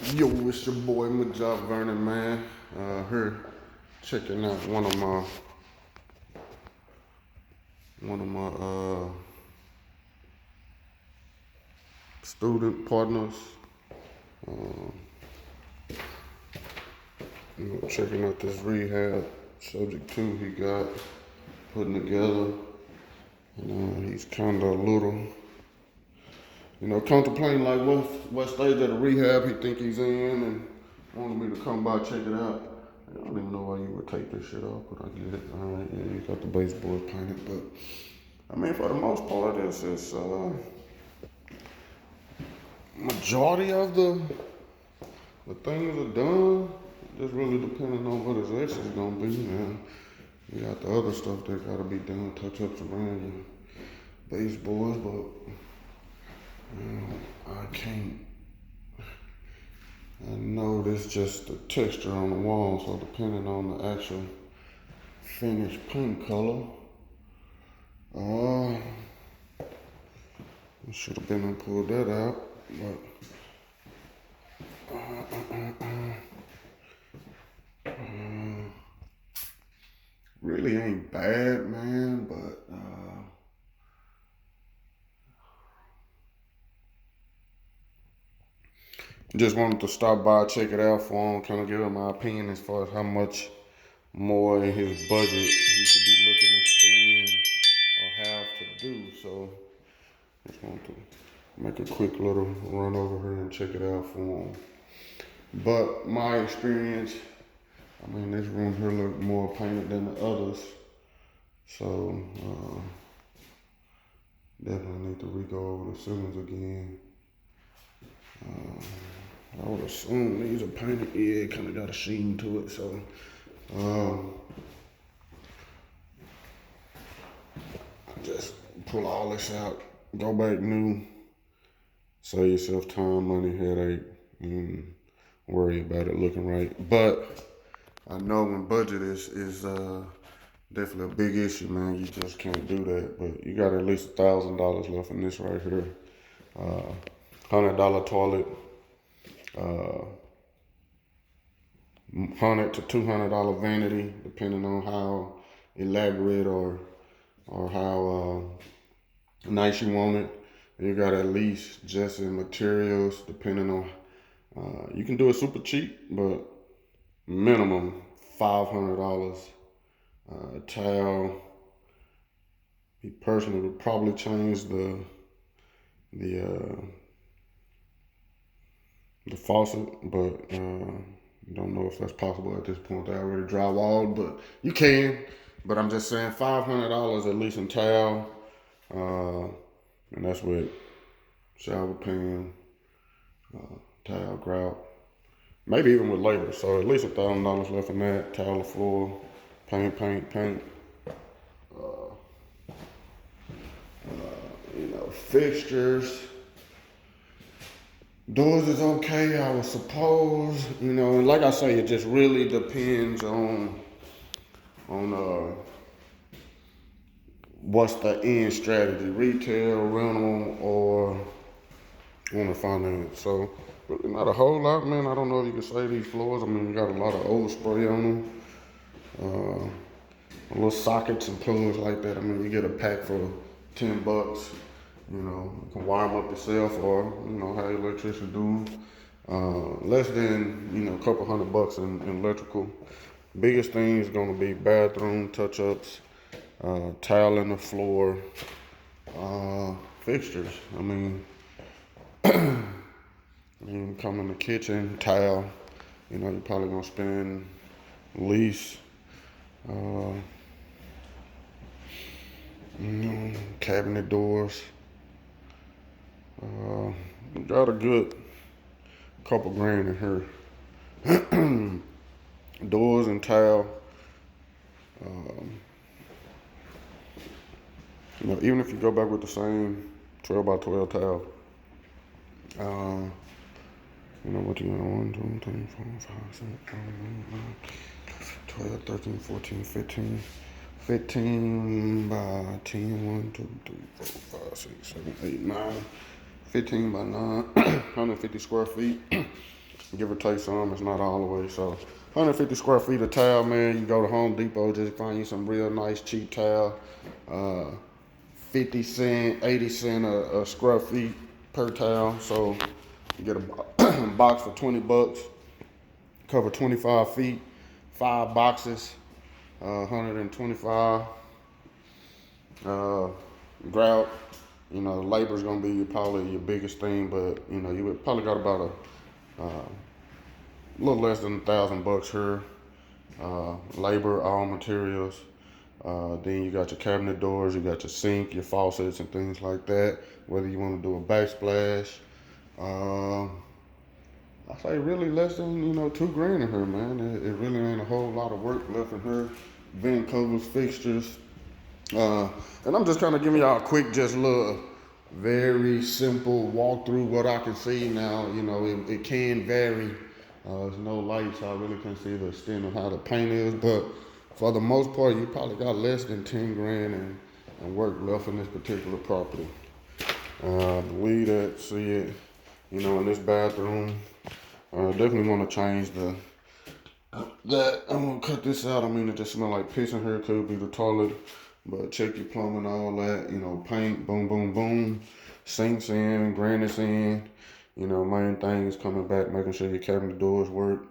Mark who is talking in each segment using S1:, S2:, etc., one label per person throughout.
S1: Yo, it's your boy Major Vernon, man. Here checking out one of my student partners. Checking out this rehab subject 2 he got putting together. And he's kind of a little, contemplating like what stage of the rehab he think he's in, and wanted me to come by check it out. I don't even know why you would take this shit off, but I get it. All right, yeah, you got the baseboard painted, but I mean, for the most part, it's majority of the things are done. Just really depending on what his ex is gonna be, man. You got the other stuff that gotta be done, touch ups around your baseboards, but I can't. I know this just the texture on the wall, so depending on the actual finished paint color, I should have been and pulled that out, but really ain't bad, man. But just wanted to stop by, check it out for him, kind of give him my opinion as far as how much more in his budget he should be looking to spend or have to do. So just wanted to make a quick little run over here and check it out for him. But my experience, I mean, this room here look more painted than the others. So definitely need to re-go over the ceilings again. I would assume these are painted. Yeah, it kind of got a sheen to it. So just pull all this out, go back new, save yourself time, money, headache, and worry about it looking right. But I know when budget is definitely a big issue, man. You just can't do that. But you got at least $1,000 left in this right here. $100 toilet, $100 to $200 vanity, depending on how elaborate or how nice you want it. You got at least just in materials, depending on. You can do it super cheap, but minimum $500. Towel. Me personally would probably change the faucet, but don't know if that's possible at this point. They already drywalled, but you can. But I'm just saying $500 at least in towel, and that's with shower pan, towel, grout, maybe even with labor. So at least $1,000 left in that. Towel the floor, paint. Fixtures. Doors is okay, I would suppose. And like I say, it just really depends on what's the end strategy, retail, rental, or on the finance. So really not a whole lot, man. I don't know if you can say these floors. I mean, you got a lot of overspray on them. Little sockets and plugs like that. I mean, you get a pack for $10. You can wire them up yourself, or how your electrician do them. Less than a couple $100 in electrical. Biggest thing is gonna be bathroom touch-ups, tile in the floor, fixtures. I mean, you come in the kitchen, tile. You're probably gonna spend at least. Cabinet doors. Got a good couple grand in here. Doors and tile. Even if you go back with the same 12 by 12 tile, what you got? 1, 2, 3, 4, 5, 6, 7, 8, 9, 12, 13, 14, 15. 15 by 10, 1, 2, 3, 4, 5, 6, 7, 8, 9. 15 by 9, 150 square feet. give or take some. It's not all the way. So 150 square feet of tile, man. You go to Home Depot, just find you some real nice cheap tile. 50 cent, 80 cent a square feet per towel. So you get a box for 20 bucks, cover 25 feet, 5 boxes, 125. Grout, you know, labor's gonna be probably your biggest thing, but you know, you would probably got about a little less than $1,000 here. Labor, all materials. Then you got your cabinet doors, you got your sink, your faucets, and things like that. Whether you want to do a backsplash, I say really less than, you know, $2 grand in here, man. It really ain't a whole lot of work left in here. Vent covers, fixtures, and I'm just kind of giving y'all a quick, just little, very simple walkthrough what I can see now. You know, it can vary. There's no light, so I really can't see the extent of how the paint is, but for the most part, you probably got less than 10 grand and work left in this particular property. We that see it, you know, in this bathroom, definitely want to change that. I'm gonna cut this out. I mean, it just smell like piss in here. Could be the toilet, but check your plumbing, all that. You know, paint, boom, boom, boom. Sinks in, granite's in. You know, main thing is coming back, making sure your cabinet doors work.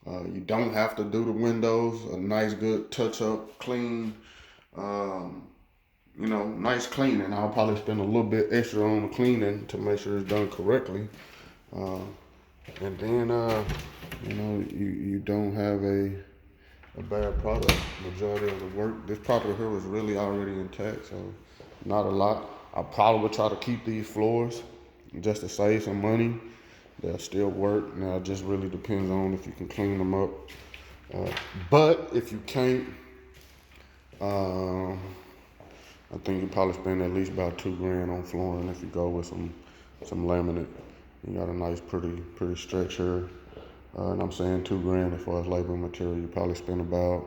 S1: You don't have to do the windows. A nice, good touch-up, clean. You know, nice cleaning. I'll probably spend a little bit extra on the cleaning to make sure it's done correctly. And then, you know, you don't have a bad product. Majority of the work, this property here was really already intact, so not a lot. I probably would try to keep these floors just to save some money. They'll still work. Now, it just really depends on if you can clean them up. But if you can't, I think you probably spend at least about $2 grand on flooring if you go with some laminate. You got a nice, pretty stretch here. And I'm saying $2 grand as far as labor and material. You probably spend about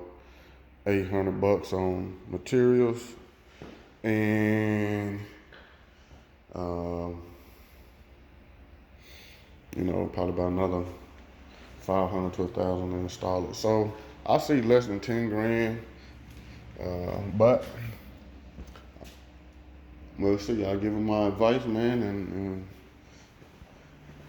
S1: $800 on materials, and you know, probably about another 500 to 1,000 to install it. So I see less than 10 grand, but we'll see. I'll give him my advice, man, and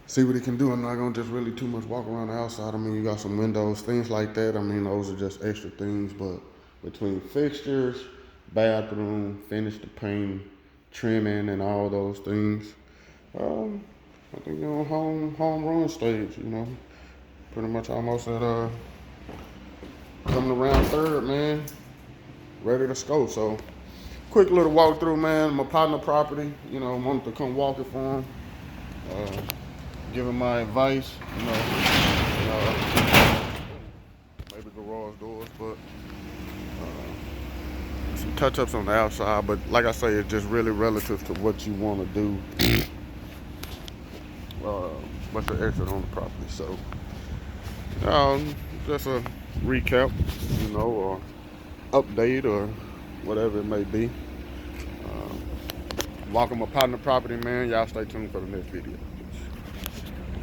S1: see what he can do. I'm not gonna just really too much walk around the outside. I mean, you got some windows, things like that. I mean, those are just extra things, but between fixtures, bathroom, finish the paint, trimming, and all those things, I think you're on home run stage, you know. Pretty much almost at coming around third, man. Ready to score. So quick little walkthrough, man. My partner property, you know, wanted to come walk it for him. Give him my advice, you know, maybe garage doors, but some touch-ups on the outside. But like I say, it's just really relative to what you want to do. What's the exit on the property? So, just a recap, you know, or update, or whatever it may be. Walking my partner property, man. Y'all stay tuned for the next video.